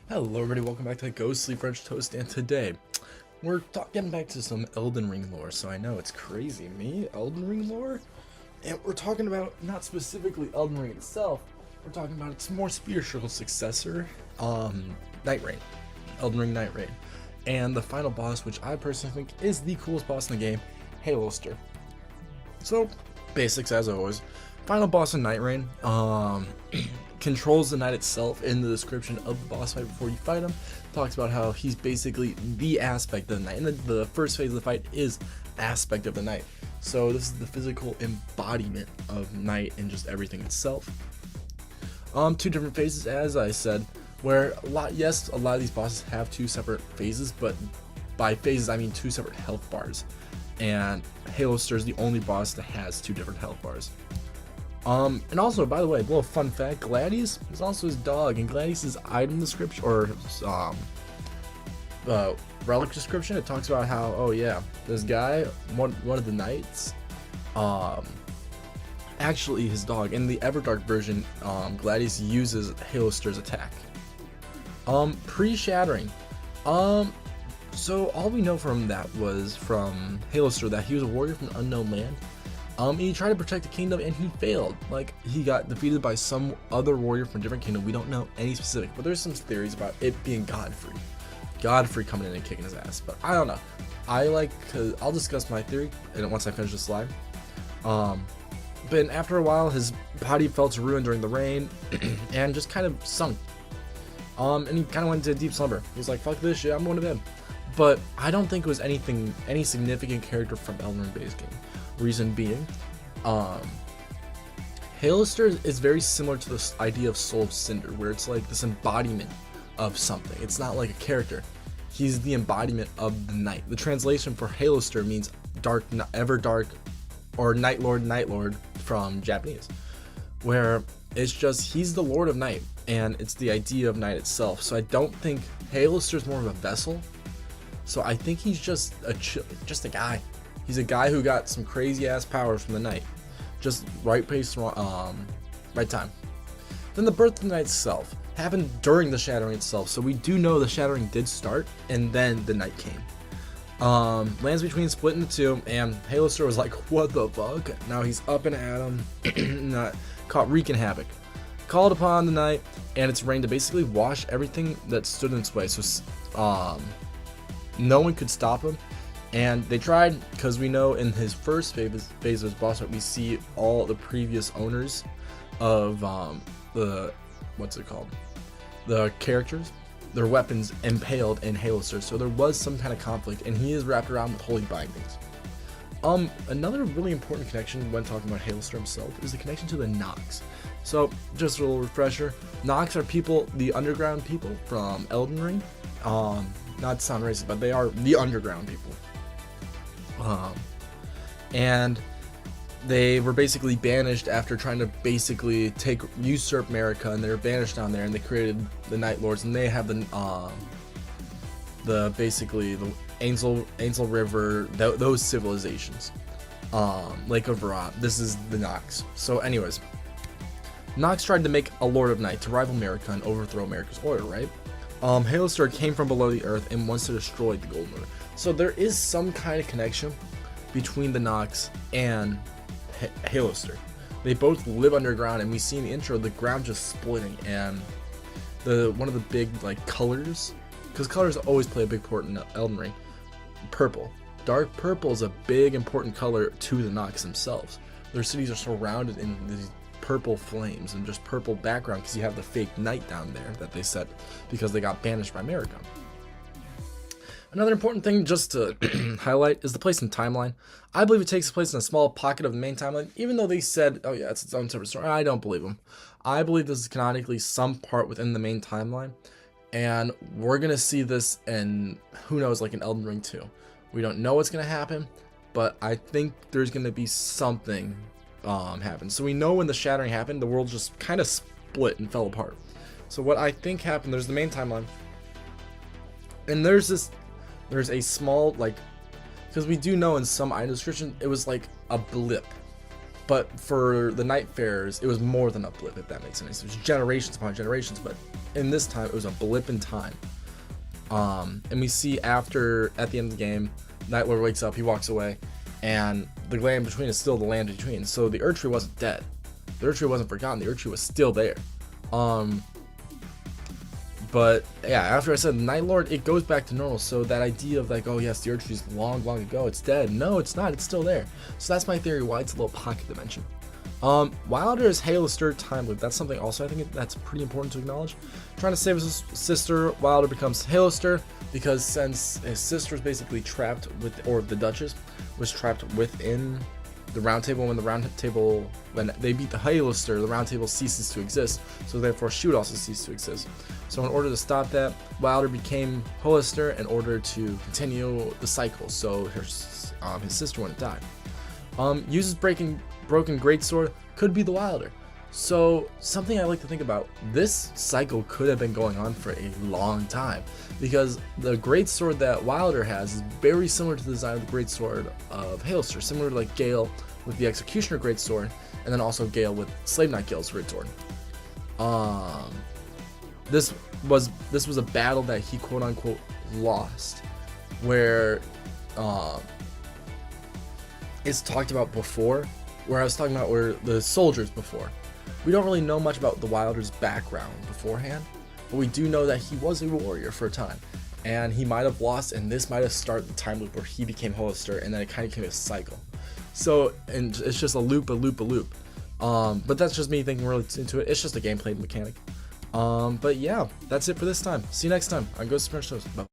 Hello everybody, welcome back to Ghostly French Toast, and today we're getting back to some Elden Ring lore. So I know it's crazy, me, Elden Ring lore? And we're talking about, not specifically Elden Ring itself, we're talking about its more spiritual successor, Night Rain. Elden Ring Night Rain. And the final boss, which I personally think is the coolest boss in the game, Heolster. So, basics as always. Final boss in Night Rain, controls the knight itself in the description of the boss fight before you fight him. Talks about how he's basically the aspect of the knight, and the first phase of the fight is aspect of the knight. So this is the physical embodiment of knight and just everything itself. Two different phases, as I said, where a lot of these bosses have two separate phases, but by phases I mean two separate health bars. And Heolster is the only boss that has two different health bars. And also, by the way, a little fun fact, Gladius is also his dog, and Gladius's item description, or, relic description, it talks about how, oh yeah, this guy, one of the knights, actually his dog, in the Everdark version, Gladius uses Heolster's attack. Pre-shattering, so all we know from that was from Heolster that he was a warrior from the unknown land. He tried to protect the kingdom and he failed. Like, he got defeated by some other warrior from a different kingdom. We don't know any specific, but there's some theories about it being Godfrey. Godfrey coming in and kicking his ass, but I don't know. Cause I'll discuss my theory and once I finish this slide. But after a while, his body fell to ruin during the rain and just kind of sunk. And he kind of went into a deep slumber. He was like, fuck this shit, I'm going to bed. But I don't think it was any significant character from Elden Ring base game. Reason being, Heolster is very similar to this idea of Soul of Cinder, where it's like this embodiment of something. It's not like a character. He's the embodiment of the night. The translation for Heolster means dark, ever dark, or Night Lord from Japanese, where it's just he's the Lord of Night, and it's the idea of night itself. So I don't think Heolster is more of a vessel. So I think he's just a guy. He's a guy who got some crazy ass powers from the night. Just right place, right time. Then the birth of the night itself happened during the shattering itself. So we do know the shattering did start and then the night came. Lands Between split into two, and Heolster was like, what the fuck? Now he's up and at him, caught wreaking havoc. Called upon the night and its rain to basically wash everything that stood in its way. So no one could stop him. And they tried, because we know in his first phase of his boss fight, we see all the previous owners of the characters, their weapons impaled in Heolster. So there was some kind of conflict, and he is wrapped around with holy bindings. Another really important connection when talking about Heolster himself is the connection to the Nox. So just a little refresher, Nox are people, the underground people from Elden Ring. Not to sound racist, but they are the underground people. And they were basically banished after trying to basically usurp America, and they were banished down there, and they created the Night Lords, and they have the Ainsel River, those civilizations, Lake of Verot. This is the Nox. So anyways, Nox tried to make a Lord of Night to rival America and overthrow America's order, right? Heolster came from below the earth and wants to destroy the Golden Order. So there is some kind of connection between the Nox and Heolster. They both live underground, and we see in the intro the ground just splitting, and one of the big colors, because colors always play a big part in Elden Ring. Purple, dark purple is a big important color to the Nox themselves. Their cities are surrounded in these purple flames and just purple background, because you have the fake night down there that they set because they got banished by America. Another important thing just to highlight is the place in timeline. I believe it takes place in a small pocket of the main timeline, even though they said, oh yeah, it's its own separate story. I don't believe them. I believe this is canonically some part within the main timeline, and we're gonna see this in, who knows, like in Elden Ring 2. We don't know what's gonna happen, but I think there's gonna be something happen. So we know when the shattering happened, the world just kind of split and fell apart. So what I think happened, there's the main timeline, and there's a small, because we do know in some item description it was like a blip, But for the Night Farers, it was more than a blip, if that makes sense. It was generations upon generations, but in this time, it was a blip in time. And we see at the end of the game, Night Lord wakes up, he walks away, and the land between is still the land between. So the Erdtree wasn't dead. The Erdtree wasn't forgotten. The Erdtree was still there. But yeah, after I said Night Lord, it goes back to normal. So that idea of like, oh yes, the Erdtree's long ago, it's dead. No, it's not. It's still there. So that's my theory why it's a little pocket dimension. Wilder is Heolster time loop. That's something also I think that's pretty important to acknowledge. Trying to save his sister, Wilder becomes Heolster because since his sister is basically trapped or the Duchess was trapped within the Round Table. When they beat the Heolster, the Round Table ceases to exist. So therefore, she would also cease to exist. So in order to stop that, Wilder became Heolster in order to continue the cycle. So his sister wouldn't die. Uses broken greatsword, could be the Wilder. So something I like to think about, this cycle could have been going on for a long time because the greatsword that Wilder has is very similar to the design of the greatsword of Heolster, similar to like Gale with the Executioner greatsword, and then also Gale with Slave Knight Gale's greatsword. This was a battle that he quote unquote lost, where it's talked about before, where I was talking about where the soldiers before. We don't really know much about the Wilder's background beforehand, but we do know that he was a warrior for a time, and he might have lost, and this might have started the time loop where he became Heolster, and then it kind of became a cycle. So, and it's just a loop. But that's just me thinking really into it. It's just a gameplay mechanic. But yeah, that's it for this time. See you next time on Ghost of Tsushima. Bye.